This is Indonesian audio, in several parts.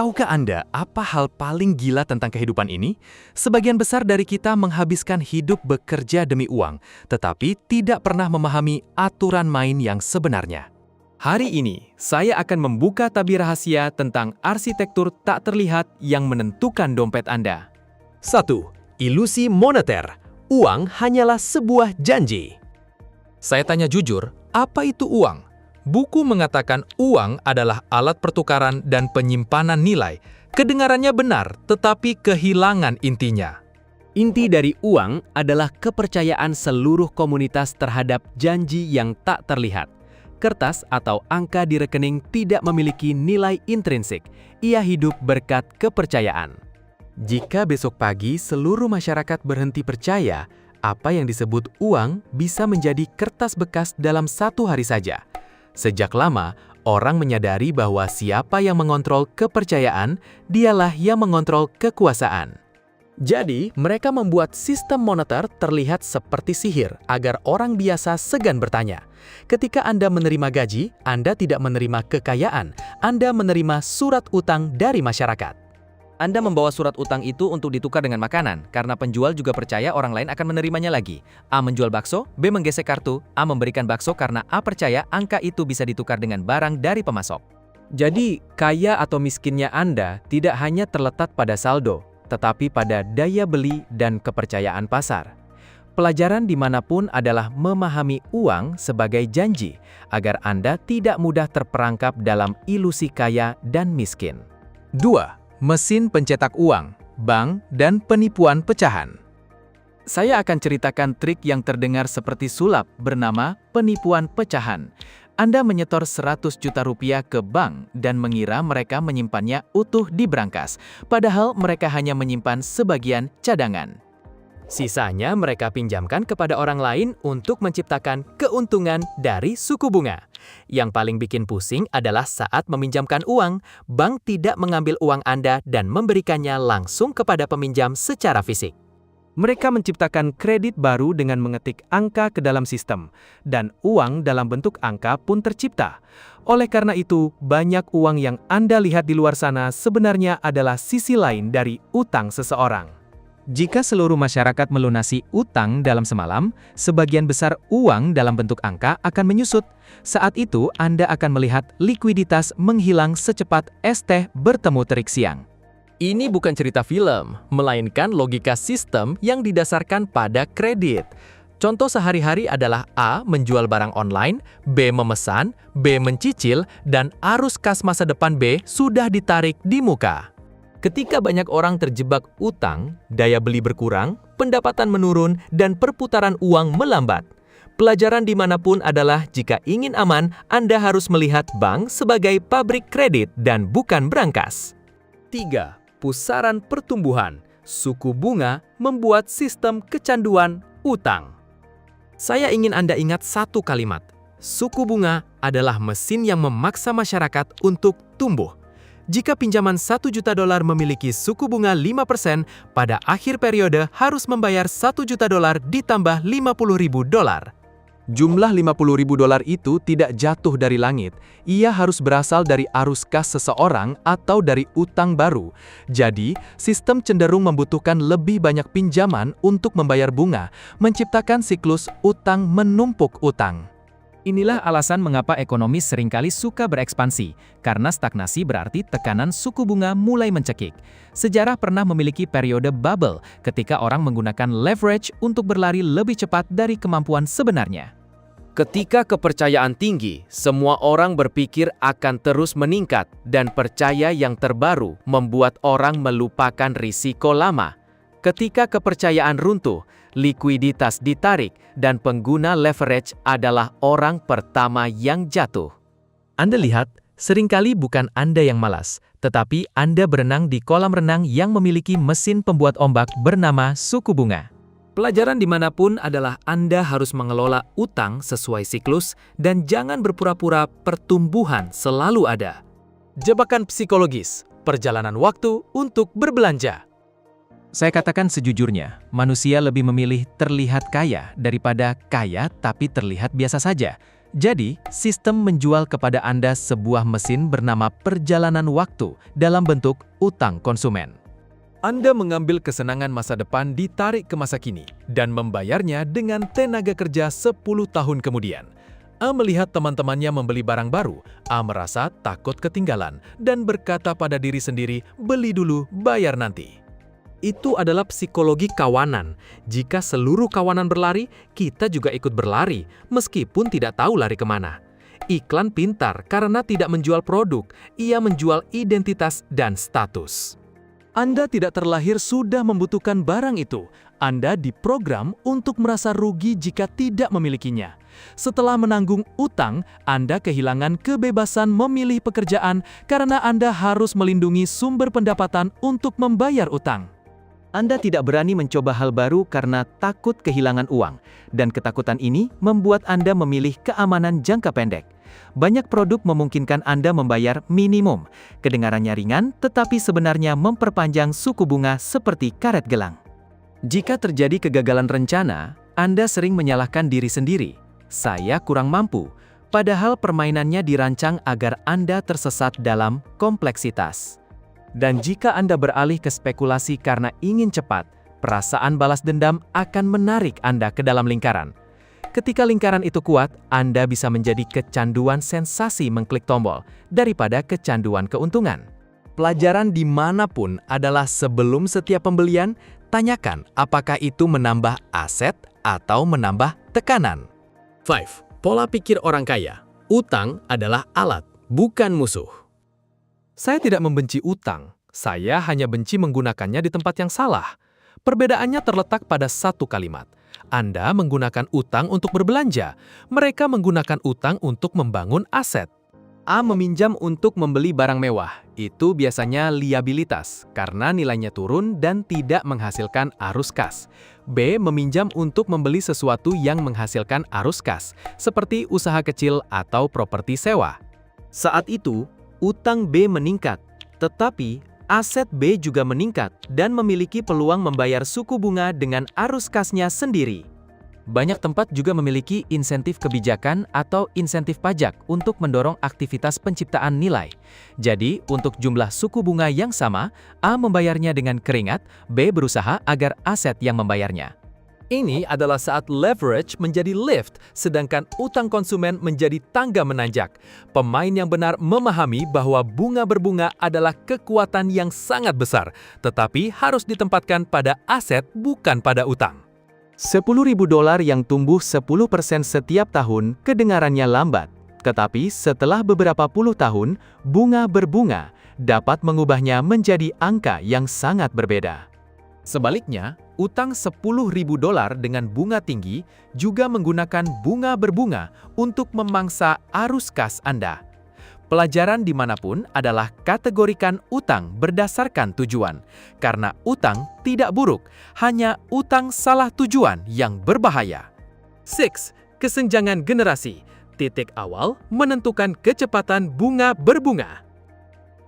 Tahukah Anda apa hal paling gila tentang kehidupan ini? Sebagian besar dari kita menghabiskan hidup bekerja demi uang, tetapi tidak pernah memahami aturan main yang sebenarnya. Hari ini, saya akan membuka tabir rahasia tentang arsitektur tak terlihat yang menentukan dompet Anda. 1. Ilusi moneter. Uang hanyalah sebuah janji. Saya tanya jujur, apa itu uang? Buku mengatakan uang adalah alat pertukaran dan penyimpanan nilai. Kedengarannya benar, tetapi kehilangan intinya. Inti dari uang adalah kepercayaan seluruh komunitas terhadap janji yang tak terlihat. Kertas atau angka di rekening tidak memiliki nilai intrinsik. Ia hidup berkat kepercayaan. Jika besok pagi seluruh masyarakat berhenti percaya, apa yang disebut uang bisa menjadi kertas bekas dalam 1 hari saja. Sejak lama, orang menyadari bahwa siapa yang mengontrol kepercayaan, dialah yang mengontrol kekuasaan. Jadi, mereka membuat sistem moneter terlihat seperti sihir agar orang biasa segan bertanya. Ketika Anda menerima gaji, Anda tidak menerima kekayaan, Anda menerima surat utang dari masyarakat. Anda membawa surat utang itu untuk ditukar dengan makanan, karena penjual juga percaya orang lain akan menerimanya lagi. A menjual bakso, B menggesek kartu, A memberikan bakso karena A percaya angka itu bisa ditukar dengan barang dari pemasok. Jadi, kaya atau miskinnya Anda tidak hanya terletak pada saldo, tetapi pada daya beli dan kepercayaan pasar. Pelajaran dimanapun adalah memahami uang sebagai janji, agar Anda tidak mudah terperangkap dalam ilusi kaya dan miskin. 2. Mesin pencetak uang, bank, dan penipuan pecahan. Saya akan ceritakan trik yang terdengar seperti sulap bernama penipuan pecahan. Anda menyetor 100 juta rupiah ke bank dan mengira mereka menyimpannya utuh di brankas, padahal mereka hanya menyimpan sebagian cadangan. Sisanya mereka pinjamkan kepada orang lain untuk menciptakan keuntungan dari suku bunga. Yang paling bikin pusing adalah saat meminjamkan uang, bank tidak mengambil uang Anda dan memberikannya langsung kepada peminjam secara fisik. Mereka menciptakan kredit baru dengan mengetik angka ke dalam sistem, dan uang dalam bentuk angka pun tercipta. Oleh karena itu, banyak uang yang Anda lihat di luar sana sebenarnya adalah sisi lain dari utang seseorang. Jika seluruh masyarakat melunasi utang dalam semalam, sebagian besar uang dalam bentuk angka akan menyusut. Saat itu, Anda akan melihat likuiditas menghilang secepat es teh bertemu terik siang. Ini bukan cerita film, melainkan logika sistem yang didasarkan pada kredit. Contoh sehari-hari adalah A menjual barang online, B memesan, B mencicil, dan arus kas masa depan B sudah ditarik di muka. Ketika banyak orang terjebak utang, daya beli berkurang, pendapatan menurun, dan perputaran uang melambat. Pelajaran dimanapun adalah jika ingin aman, Anda harus melihat bank sebagai pabrik kredit dan bukan brankas. 3. Pusaran pertumbuhan. Suku bunga membuat sistem kecanduan utang. Saya ingin Anda ingat satu kalimat. Suku bunga adalah mesin yang memaksa masyarakat untuk tumbuh. Jika pinjaman $1 juta memiliki suku bunga 5%, pada akhir periode harus membayar $1 juta ditambah $50.000. Jumlah $50.000 itu tidak jatuh dari langit. Ia harus berasal dari arus kas seseorang atau dari utang baru. Jadi, sistem cenderung membutuhkan lebih banyak pinjaman untuk membayar bunga, menciptakan siklus utang menumpuk utang. Inilah alasan mengapa ekonomi seringkali suka berekspansi, karena stagnasi berarti tekanan suku bunga mulai mencekik. Sejarah pernah memiliki periode bubble ketika orang menggunakan leverage untuk berlari lebih cepat dari kemampuan sebenarnya. Ketika kepercayaan tinggi, semua orang berpikir akan terus meningkat dan percaya yang terbaru membuat orang melupakan risiko lama. Ketika kepercayaan runtuh, likuiditas ditarik, dan pengguna leverage adalah orang pertama yang jatuh. Anda lihat, seringkali bukan Anda yang malas, tetapi Anda berenang di kolam renang yang memiliki mesin pembuat ombak bernama suku bunga. Pelajaran dimanapun adalah Anda harus mengelola utang sesuai siklus dan jangan berpura-pura pertumbuhan selalu ada. Jebakan psikologis, perjalanan waktu untuk berbelanja. Saya katakan sejujurnya, manusia lebih memilih terlihat kaya daripada kaya tapi terlihat biasa saja. Jadi, sistem menjual kepada Anda sebuah mesin bernama perjalanan waktu dalam bentuk utang konsumen. Anda mengambil kesenangan masa depan ditarik ke masa kini dan membayarnya dengan tenaga kerja 10 tahun kemudian. A melihat teman-temannya membeli barang baru, A merasa takut ketinggalan dan berkata pada diri sendiri, beli dulu, bayar nanti. Itu adalah psikologi kawanan. Jika seluruh kawanan berlari, kita juga ikut berlari, meskipun tidak tahu lari kemana. Iklan pintar karena tidak menjual produk, ia menjual identitas dan status. Anda tidak terlahir sudah membutuhkan barang itu. Anda diprogram untuk merasa rugi jika tidak memilikinya. Setelah menanggung utang, Anda kehilangan kebebasan memilih pekerjaan karena Anda harus melindungi sumber pendapatan untuk membayar utang. Anda tidak berani mencoba hal baru karena takut kehilangan uang, dan ketakutan ini membuat Anda memilih keamanan jangka pendek. Banyak produk memungkinkan Anda membayar minimum. Kedengarannya ringan, tetapi sebenarnya memperpanjang suku bunga seperti karet gelang. Jika terjadi kegagalan rencana, Anda sering menyalahkan diri sendiri. Saya kurang mampu, padahal permainannya dirancang agar Anda tersesat dalam kompleksitas. Dan jika Anda beralih ke spekulasi karena ingin cepat, perasaan balas dendam akan menarik Anda ke dalam lingkaran. Ketika lingkaran itu kuat, Anda bisa menjadi kecanduan sensasi mengklik tombol daripada kecanduan keuntungan. Pelajaran dimanapun adalah sebelum setiap pembelian, tanyakan apakah itu menambah aset atau menambah tekanan. 5. Pola pikir orang kaya. Utang adalah alat, bukan musuh. Saya tidak membenci utang, saya hanya benci menggunakannya di tempat yang salah. Perbedaannya terletak pada satu kalimat. Anda menggunakan utang untuk berbelanja, mereka menggunakan utang untuk membangun aset. A meminjam untuk membeli barang mewah, itu biasanya liabilitas karena nilainya turun dan tidak menghasilkan arus kas. B meminjam untuk membeli sesuatu yang menghasilkan arus kas, seperti usaha kecil atau properti sewa. Saat itu, utang B meningkat, tetapi aset B juga meningkat dan memiliki peluang membayar suku bunga dengan arus kasnya sendiri. Banyak tempat juga memiliki insentif kebijakan atau insentif pajak untuk mendorong aktivitas penciptaan nilai. Jadi, untuk jumlah suku bunga yang sama, A membayarnya dengan keringat, B berusaha agar aset yang membayarnya. Ini adalah saat leverage menjadi lift, sedangkan utang konsumen menjadi tangga menanjak. Pemain yang benar memahami bahwa bunga berbunga adalah kekuatan yang sangat besar, tetapi harus ditempatkan pada aset bukan pada utang. $10.000 yang tumbuh 10% setiap tahun kedengarannya lambat, tetapi setelah beberapa puluh tahun, bunga berbunga dapat mengubahnya menjadi angka yang sangat berbeda. Sebaliknya, utang $10.000 dengan bunga tinggi juga menggunakan bunga berbunga untuk memangsa arus kas Anda. Pelajaran dimanapun adalah kategorikan utang berdasarkan tujuan. Karena utang tidak buruk, hanya utang salah tujuan yang berbahaya. 6. Kesenjangan generasi. Titik awal menentukan kecepatan bunga berbunga.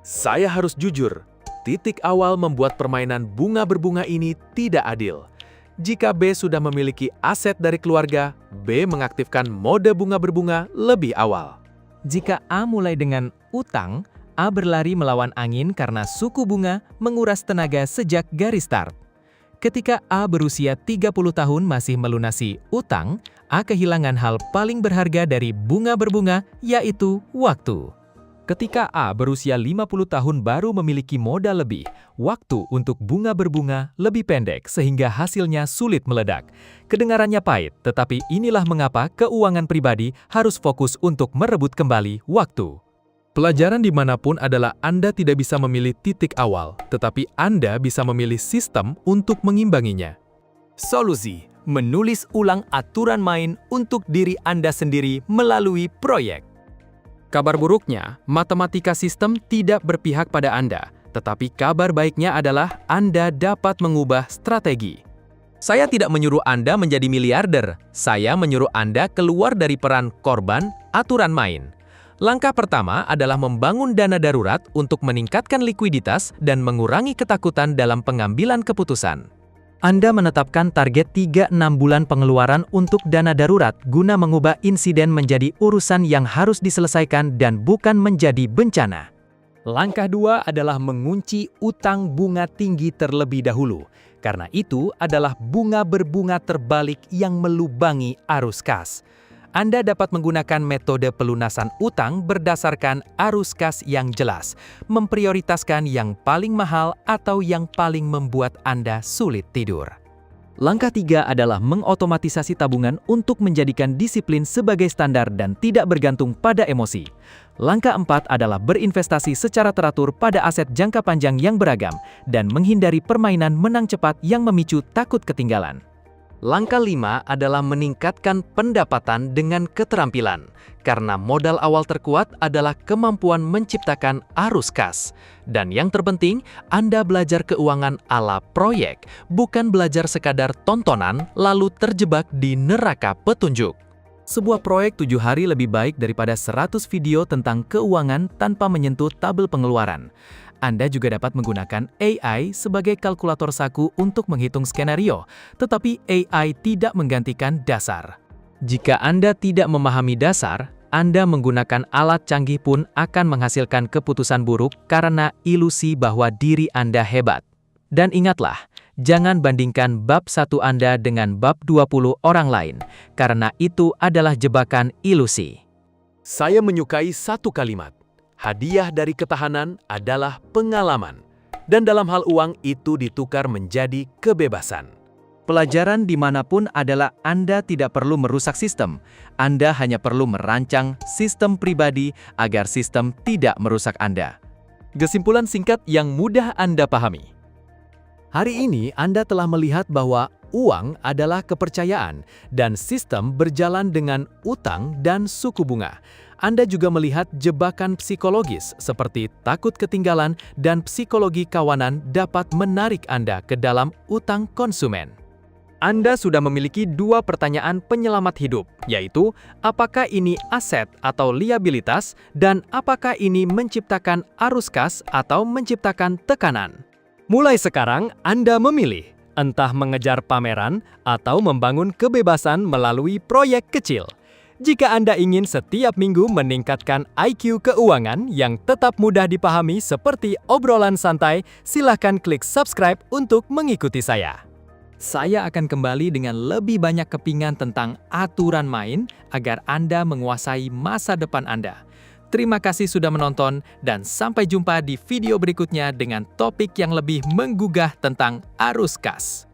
Saya harus jujur, titik awal membuat permainan bunga berbunga ini tidak adil. Jika B sudah memiliki aset dari keluarga, B mengaktifkan mode bunga berbunga lebih awal. Jika A mulai dengan utang, A berlari melawan angin karena suku bunga menguras tenaga sejak garis start. Ketika A berusia 30 tahun masih melunasi utang, A kehilangan hal paling berharga dari bunga berbunga, yaitu waktu. Ketika A berusia 50 tahun baru memiliki modal lebih, waktu untuk bunga berbunga lebih pendek sehingga hasilnya sulit meledak. Kedengarannya pahit, tetapi inilah mengapa keuangan pribadi harus fokus untuk merebut kembali waktu. Pelajaran dimanapun adalah Anda tidak bisa memilih titik awal, tetapi Anda bisa memilih sistem untuk mengimbanginya. Solusi: menulis ulang aturan main untuk diri Anda sendiri melalui proyek. Kabar buruknya, matematika sistem tidak berpihak pada Anda, tetapi kabar baiknya adalah Anda dapat mengubah strategi. Saya tidak menyuruh Anda menjadi miliarder, saya menyuruh Anda keluar dari peran korban aturan main. Langkah pertama adalah membangun dana darurat untuk meningkatkan likuiditas dan mengurangi ketakutan dalam pengambilan keputusan. Anda menetapkan target 3-6 bulan pengeluaran untuk dana darurat guna mengubah insiden menjadi urusan yang harus diselesaikan dan bukan menjadi bencana. Langkah 2 adalah mengunci utang bunga tinggi terlebih dahulu. Karena itu adalah bunga berbunga terbalik yang melubangi arus kas. Anda dapat menggunakan metode pelunasan utang berdasarkan arus kas yang jelas, memprioritaskan yang paling mahal atau yang paling membuat Anda sulit tidur. Langkah 3 adalah mengotomatisasi tabungan untuk menjadikan disiplin sebagai standar dan tidak bergantung pada emosi. Langkah 4 adalah berinvestasi secara teratur pada aset jangka panjang yang beragam dan menghindari permainan menang cepat yang memicu takut ketinggalan. Langkah 5 adalah meningkatkan pendapatan dengan keterampilan, karena modal awal terkuat adalah kemampuan menciptakan arus kas. Dan yang terpenting, Anda belajar keuangan ala proyek, bukan belajar sekadar tontonan lalu terjebak di neraka petunjuk. Sebuah proyek 7 hari lebih baik daripada 100 video tentang keuangan tanpa menyentuh tabel pengeluaran. Anda juga dapat menggunakan AI sebagai kalkulator saku untuk menghitung skenario, tetapi AI tidak menggantikan dasar. Jika Anda tidak memahami dasar, Anda menggunakan alat canggih pun akan menghasilkan keputusan buruk karena ilusi bahwa diri Anda hebat. Dan ingatlah, jangan bandingkan bab 1 Anda dengan bab 20 orang lain, karena itu adalah jebakan ilusi. Saya menyukai satu kalimat. Hadiah dari ketahanan adalah pengalaman. Dan dalam hal uang itu ditukar menjadi kebebasan. Pelajaran dimanapun adalah Anda tidak perlu merusak sistem. Anda hanya perlu merancang sistem pribadi agar sistem tidak merusak Anda. Kesimpulan singkat yang mudah Anda pahami. Hari ini Anda telah melihat bahwa uang adalah kepercayaan dan sistem berjalan dengan utang dan suku bunga. Anda juga melihat jebakan psikologis seperti takut ketinggalan dan psikologi kawanan dapat menarik Anda ke dalam utang konsumen. Anda sudah memiliki 2 pertanyaan penyelamat hidup, yaitu apakah ini aset atau liabilitas dan apakah ini menciptakan arus kas atau menciptakan tekanan. Mulai sekarang Anda memilih, entah mengejar pameran atau membangun kebebasan melalui proyek kecil. Jika Anda ingin setiap minggu meningkatkan IQ keuangan yang tetap mudah dipahami seperti obrolan santai, silakan klik subscribe untuk mengikuti saya. Saya akan kembali dengan lebih banyak kepingan tentang aturan main agar Anda menguasai masa depan Anda. Terima kasih sudah menonton dan sampai jumpa di video berikutnya dengan topik yang lebih menggugah tentang arus kas.